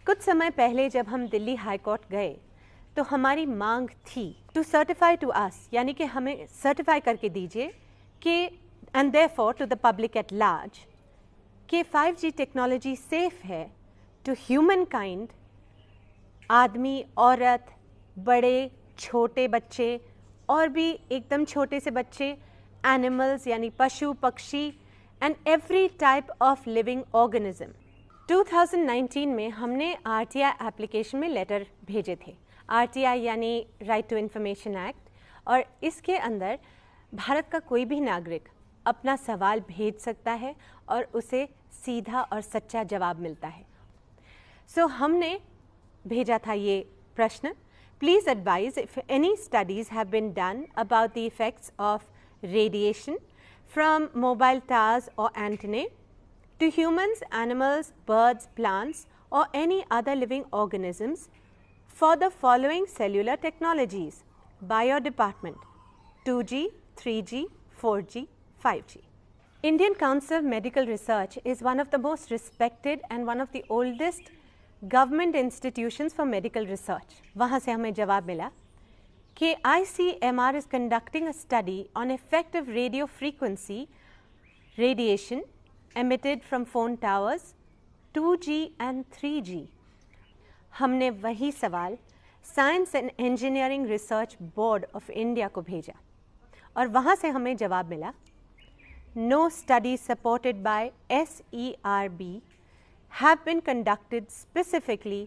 कुछ समय पहले जब हम दिल्ली हाई कोर्ट गए तो हमारी मांग थी टू सर्टिफाई टू अस, यानी कि हमें सर्टिफाई करके दीजिए कि and therefore to the public at large कि 5G टेक्नोलॉजी सेफ है टू ह्यूमन काइंड, आदमी, औरत, बड़े, छोटे बच्चे और भी एकदम छोटे से बच्चे, एनिमल्स यानी पशु पक्षी and every type of living organism. 2019 में हमने RTI एप्लीकेशन में लेटर भेजे थे। RTI यानी राइट टू इंफॉर्मेशन एक्ट, और इसके अंदर भारत का कोई भी नागरिक अपना सवाल भेज सकता है और उसे सीधा और सच्चा जवाब मिलता है। सो हमने भेजा था ये प्रश्न, please advise if any studies have been done about the effects of radiation from mobile towers और antenna to humans, animals, birds, plants or any other living organisms for the following cellular technologies by your department: 2G, 3G, 4G, 5G. Indian Council of Medical Research is one of the most respected and one of the oldest government institutions for medical research. वहाँ से हमें जवाब मिला कि ICMR is conducting a study on effective radio frequency radiation emitted from phone towers 2G and 3G. हमने वही सवाल science and engineering research board of India को भेजा और वहाँ से हमें जवाब मिला, no study supported by SERB have been conducted specifically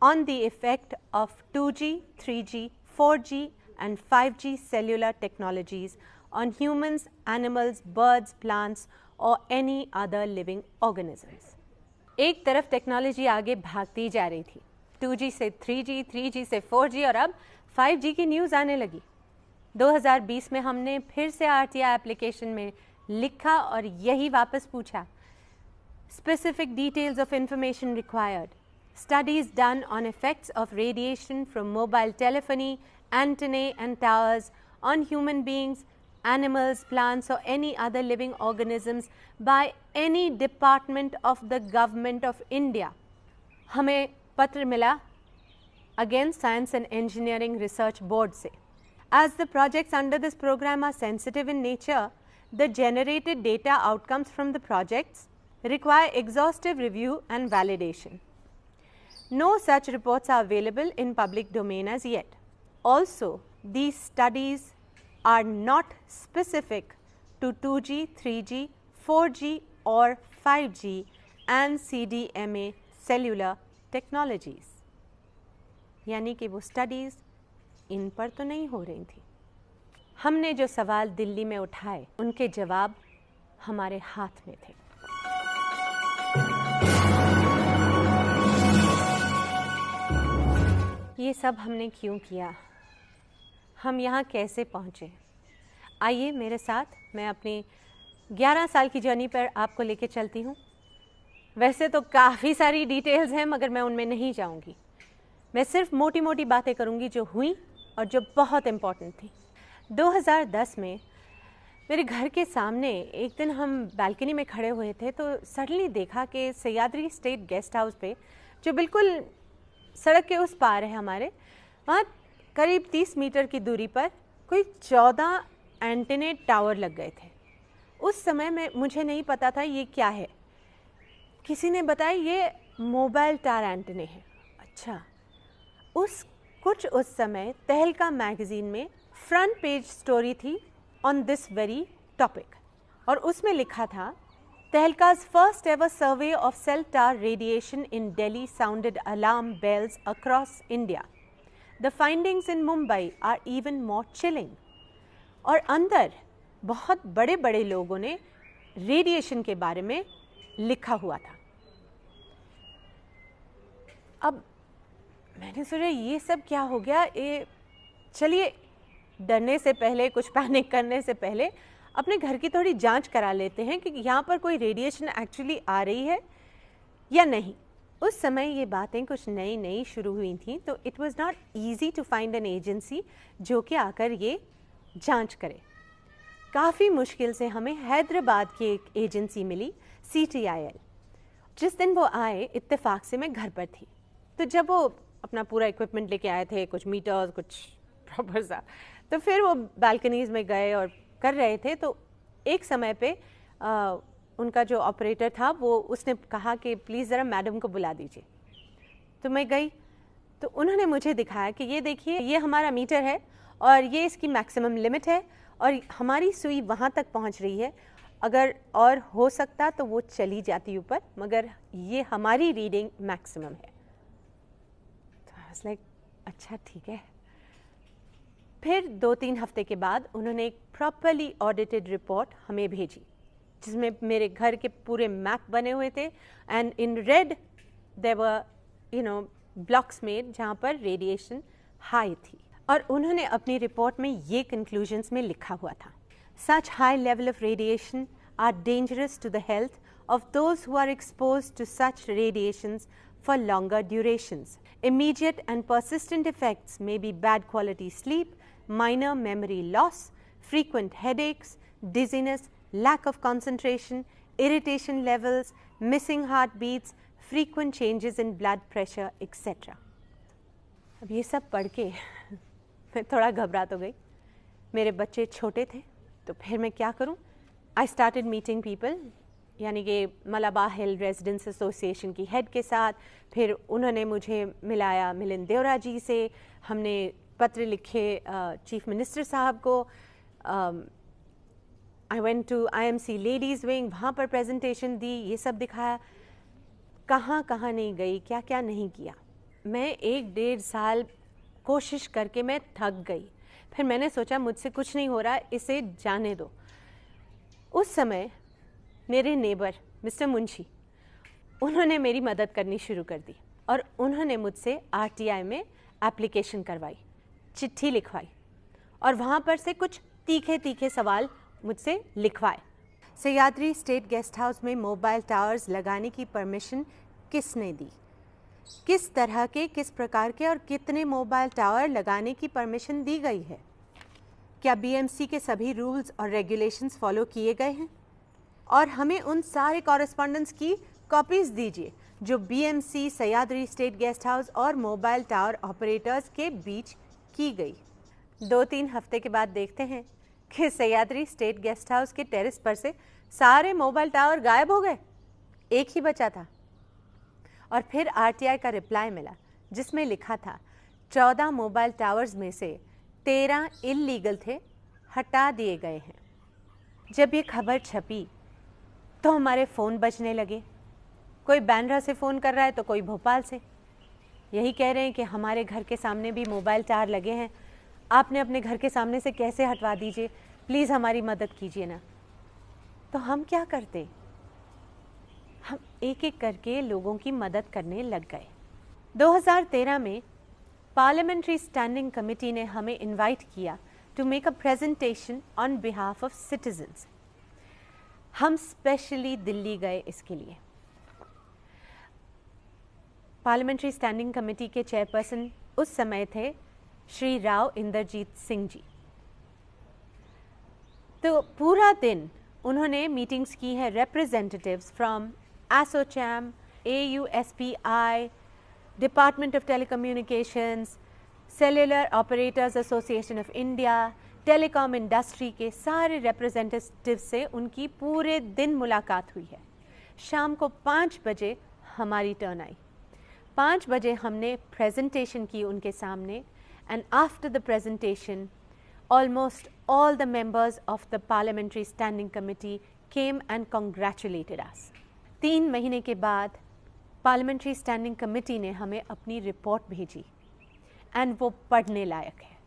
on the effect of 2G, 3G, 4G and 5G cellular technologies on humans, animals, birds, plants or any other living organisms. एक तरफ टेक्नोलॉजी आगे भागती जा रही थी, 2G से 3G, 3G से 4G और अब 5G की न्यूज़ आने लगी। 2020 में हमने फिर से RTI एप्लीकेशन में लिखा और यही वापस पूछा, specific details of information required, studies done on effects of radiation from mobile telephony, antennae and towers on human beings, animals, plants or any other living organisms by any department of the government of India. हमें पत्र मिला again Science and Engineering Research Board से. As the projects under this program are sensitive in nature, the generated data outcomes from the projects require exhaustive review and validation. No such reports are available in public domain as yet. Also, these studies are not specific to 2G, 3G, 4G or 5G and CDMA cellular technologies. यानी कि वो studies इन पर तो नहीं हो रही थी। हमने जो सवाल दिल्ली में उठाए उनके जवाब हमारे हाथ में थे। ये सब हमने क्यों किया, हम यहाँ कैसे पहुँचे? आइए मेरे साथ, मैं अपनी 11 साल की जर्नी पर आपको लेके चलती हूँ। वैसे तो काफ़ी सारी डिटेल्स हैं मगर मैं उनमें नहीं जाऊँगी। मैं सिर्फ मोटी मोटी बातें करूँगी जो हुई और जो बहुत इम्पॉर्टेंट थी। 2010 में मेरे घर के सामने एक दिन हम बालकनी में खड़े हुए थे तो सडनली देखा कि सह्याद्री स्टेट गेस्ट हाउस पे, जो बिल्कुल सड़क के उस पार है हमारे, वहाँ करीब 30 मीटर की दूरी पर कोई 14 एंटेना टावर लग गए थे। उस समय में मुझे नहीं पता था ये क्या है। किसी ने बताया ये मोबाइल टावर एंटेना है। अच्छा, उस समय तहलका मैगज़ीन में फ्रंट पेज स्टोरी थी ऑन दिस वेरी टॉपिक और उसमें लिखा था, Tehlka's first ever survey of cell tower radiation in Delhi sounded alarm bells across India. The findings in Mumbai are even more chilling. और अंदर बहुत बड़े बड़े लोगों ने रेडिएशन के बारे में लिखा हुआ था। अब मैंने सोचा ये सब क्या हो गया। चलिए डरने से पहले, कुछ पैनिक करने से पहले अपने घर की थोड़ी जांच करा लेते हैं कि यहाँ पर कोई रेडिएशन एक्चुअली आ रही है या नहीं। उस समय ये बातें कुछ नई नई शुरू हुई थी तो it was not easy to find an agency जो कि आकर ये जांच करे। काफ़ी मुश्किल से हमें हैदराबाद की एक एजेंसी मिली, CTIL। जिस दिन वो आए इत्तेफाक से मैं घर पर थी। तो जब वो अपना पूरा इक्विपमेंट लेके आए थे, कुछ मीटर्स, कुछ प्रॉपर सा, तो फिर वो बालकनीज़ में गए और कर रहे थे। तो एक समय पे उनका जो ऑपरेटर था वो उसने कहा कि प्लीज़ ज़रा मैडम को बुला दीजिए। तो मैं गई, तो उन्होंने मुझे दिखाया कि ये देखिए, ये हमारा मीटर है और ये इसकी मैक्सिमम लिमिट है और हमारी सुई वहाँ तक पहुँच रही है, अगर और हो सकता तो वो चली जाती ऊपर, मगर ये हमारी रीडिंग मैक्सिमम है। तो आई वाज लाइक अच्छा ठीक है। फिर 2-3 हफ्ते के बाद उन्होंने एक प्रॉपरली ऑडिटेड रिपोर्ट हमें भेजी, जिसमें मेरे घर के पूरे मैप बने हुए थे and in red there were blocks made जहाँ पर रेडिएशन हाई थी। और उन्होंने अपनी रिपोर्ट में ये कंक्लूजन्स में लिखा हुआ था, such high level of radiation are dangerous to the health of those who are exposed to such radiations for longer durations. Immediate and persistent effects may be bad quality sleep, minor memory loss, frequent headaches, dizziness, lack of concentration, irritation levels, missing heartbeats, frequent changes in blood pressure, etc. अब ये सब पढ़ के मैं थोड़ा घबरा तो गई। मेरे बच्चे छोटे थे, तो फिर मैं क्या करूं? I started meeting people, यानी कि मलाबा हिल रेजिडेंट्स एसोसिएशन की हेड के साथ। फिर उन्होंने मुझे मिलाया मिलिंद देवरा जी से, हमने पत्र लिखे चीफ मिनिस्टर साहब को। I went to IMC ladies wing, वहाँ पर प्रेजेंटेशन दी, ये सब दिखाया। कहाँ कहाँ नहीं गई, क्या क्या नहीं किया। मैं 1-1.5 साल कोशिश करके मैं थक गई। फिर मैंने सोचा मुझसे कुछ नहीं हो रहा, इसे जाने दो। उस समय मेरे नेबर मिस्टर मुंशी, उन्होंने मेरी मदद करनी शुरू कर दी और उन्होंने मुझसे RTI में एप्लीकेशन करवाई, चिट्ठी लिखवाई और वहाँ पर से कुछ तीखे तीखे सवाल मुझसे लिखवाए। सह्याद्री स्टेट गेस्ट हाउस में मोबाइल टावर्स लगाने की परमिशन किसने दी? किस तरह के, किस प्रकार के और कितने मोबाइल टावर लगाने की परमिशन दी गई है? क्या BMC के सभी रूल्स और रेगुलेशंस फॉलो किए गए हैं? और हमें उन सारे कॉरेस्पॉन्डेंस की कॉपीज़ दीजिए जो BMC, Sahyadri state guest house और मोबाइल टावर ऑपरेटर्स के बीच की गई। 2-3 हफ्ते के बाद देखते हैं कि सह्याद्री स्टेट गेस्ट हाउस के टेरेस पर से सारे मोबाइल टावर गायब हो गए, एक ही बचा था। और फिर RTI का रिप्लाई मिला जिसमें लिखा था 14 मोबाइल टावर्स में से 13 इल्लीगल थे, हटा दिए गए हैं। जब ये खबर छपी तो हमारे फ़ोन बजने लगे, कोई बांद्रा से फ़ोन कर रहा है तो कोई भोपाल से, यही कह रहे हैं कि हमारे घर के सामने भी मोबाइल टावर लगे हैं, आपने अपने घर के सामने से कैसे हटवा दीजिए, प्लीज़ हमारी मदद कीजिए ना। तो हम क्या करते? हम एक एक करके लोगों की मदद करने लग गए। 2013 में पार्लियामेंट्री स्टैंडिंग कमेटी ने हमें इनवाइट किया to make a presentation on behalf of citizens. हम स्पेशली दिल्ली गए इसके लिए। पार्लियामेंट्री स्टैंडिंग कमेटी के चेयरपर्सन उस समय थे श्री राव इंद्रजीत सिंह जी। तो पूरा दिन उन्होंने मीटिंग्स की है representatives from ASSOCHAM, AUSPI, department of telecommunications, cellular operators association of India, telecom industry के सारे रिप्रेजेंटेटिव से उनकी पूरे दिन मुलाकात हुई है। शाम को 5 बजे हमारी टर्न आई। 5 बजे हमने प्रेजेंटेशन की उनके सामने and after the presentation almost all the members of the parliamentary standing committee came and congratulated us. 3 महीने के बाद पार्लियामेंट्री स्टैंडिंग कमेटी ने हमें अपनी रिपोर्ट भेजी एंड वो पढ़ने लायक है।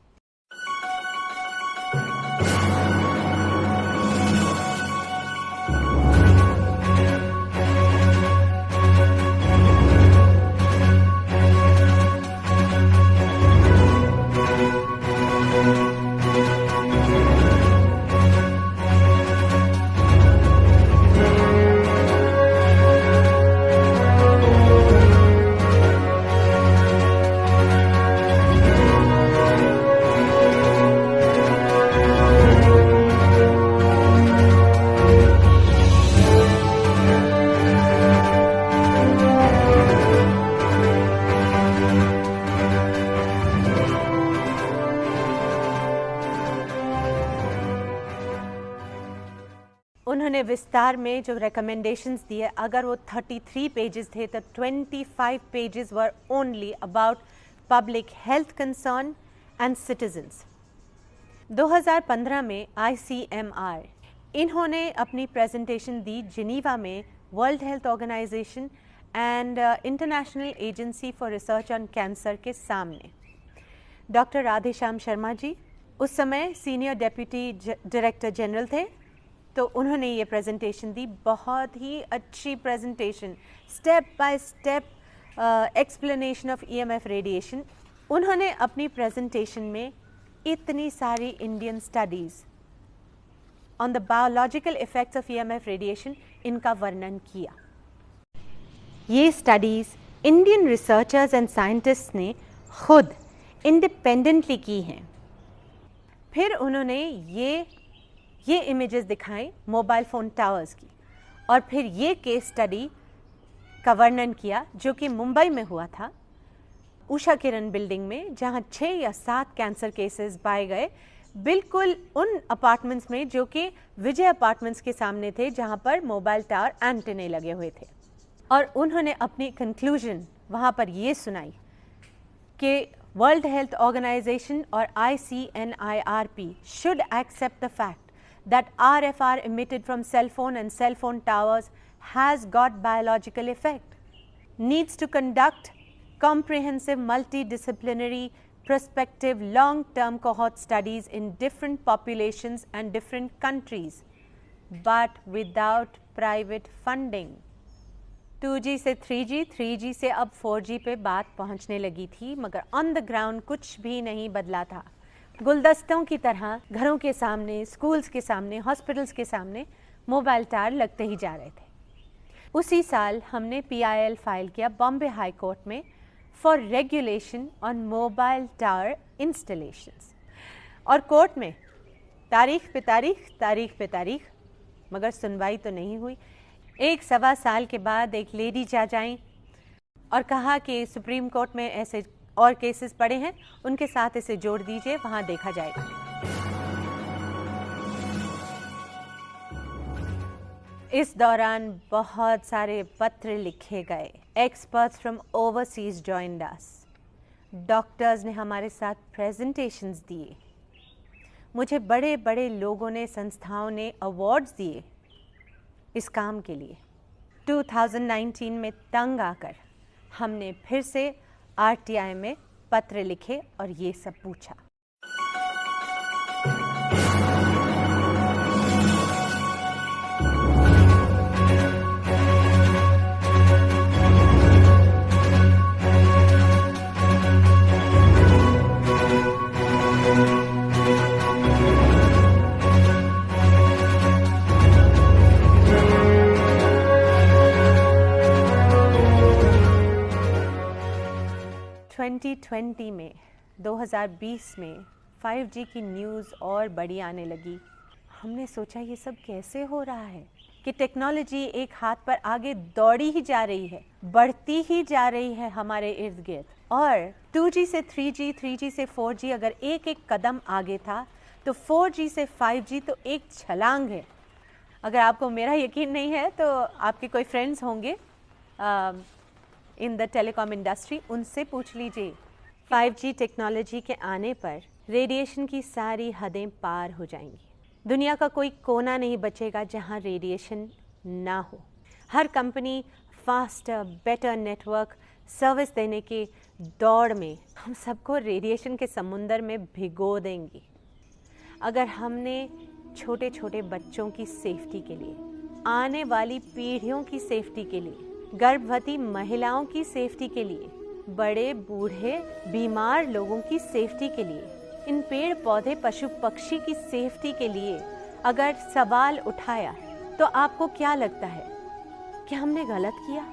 उन्होंने विस्तार में जो recommendations दिए, अगर वो 33 पेजेस थे तो 25 pages were only about public health concern and citizens. 2015 में ICMR इन्होंने अपनी प्रेजेंटेशन दी जिनीवा में World Health Organization and International Agency for Research on Cancer के सामने। डॉक्टर राधेश्याम शर्मा जी उस समय सीनियर डेप्यूटी डायरेक्टर जनरल थे, तो उन्होंने ये प्रेजेंटेशन दी। बहुत ही अच्छी presentation, step by step explanation of EMF radiation. उन्होंने अपनी प्रेजेंटेशन में इतनी सारी Indian studies on the biological effects of EMF radiation इनका वर्णन किया। ये studies Indian researchers and scientists ने खुद इंडिपेंडेंटली की हैं। फिर उन्होंने ये इमेजेस दिखाई मोबाइल फ़ोन टावर्स की, और फिर ये केस स्टडी का वर्णन किया जो कि मुंबई में हुआ था, उषा किरण बिल्डिंग में, जहाँ 6 या 7 कैंसर केसेस पाए गए, बिल्कुल उन अपार्टमेंट्स में जो कि विजय अपार्टमेंट्स के सामने थे, जहाँ पर मोबाइल टावर एंटेने लगे हुए थे। और उन्होंने अपनी कंक्लूजन वहाँ पर ये सुनाई कि वर्ल्ड हेल्थ ऑर्गेनाइजेशन और ICNIRP should accept the fact that RFR emitted from cell phone and cell phone towers has got biological effect, needs to conduct comprehensive multidisciplinary prospective long-term cohort studies in different populations and different countries, but without private funding. 2G से 3G, 3G से अब 4G पे बात पहुंचने लगी थी, मगर on the ground कुछ भी नहीं बदला था। गुलदस्तों की तरह घरों के सामने, स्कूल्स के सामने, हॉस्पिटल्स के सामने मोबाइल टावर लगते ही जा रहे थे। उसी साल हमने PIL फाइल किया बॉम्बे हाई कोर्ट में for regulation on mobile tower installations, और कोर्ट में तारीख पे तारीख, मगर सुनवाई तो नहीं हुई। 1-1.25 साल के बाद एक लेडी जज आई और कहा कि सुप्रीम कोर्ट में ऐसे और केसेस पड़े हैं, उनके साथ इसे जोड़ दीजिए, वहां देखा जाएगा। इस दौरान बहुत सारे पत्र लिखे गए। Experts from overseas joined us. Doctors ने हमारे साथ प्रेजेंटेशंस दिए। मुझे बड़े बड़े लोगों ने, संस्थाओं ने अवार्ड्स दिए इस काम के लिए। 2019 में तंग आकर हमने फिर से RTI में पत्र लिखे और ये सब पूछा। में 2020 में 5G की न्यूज़ और बड़ी आने लगी। हमने सोचा ये सब कैसे हो रहा है कि टेक्नोलॉजी एक हाथ पर आगे दौड़ी ही जा रही है, बढ़ती ही जा रही है हमारे इर्द गिर्द। और 2G से 3G, 3G से 4G अगर एक एक कदम आगे था, तो 4G से 5G तो एक छलांग है। अगर आपको मेरा यकीन नहीं है तो आपके कोई फ्रेंड्स होंगे इन द टेलीकॉम इंडस्ट्री, उनसे पूछ लीजिए। 5G टेक्नोलॉजी के आने पर रेडिएशन की सारी हदें पार हो जाएंगी। दुनिया का कोई कोना नहीं बचेगा जहां रेडिएशन ना हो। हर company faster, better network service देने की दौड़ में हम सबको रेडिएशन के समुंदर में भिगो देंगी। अगर हमने छोटे छोटे बच्चों की सेफ्टी के लिए, आने वाली पीढ़ियों की सेफ्टी के लिए, गर्भवती महिलाओं की सेफ्टी के लिए, बड़े बूढ़े बीमार लोगों की सेफ्टी के लिए, इन पेड़ पौधे पशु पक्षी की सेफ्टी के लिए अगर सवाल उठाया, तो आपको क्या लगता है कि हमने गलत किया?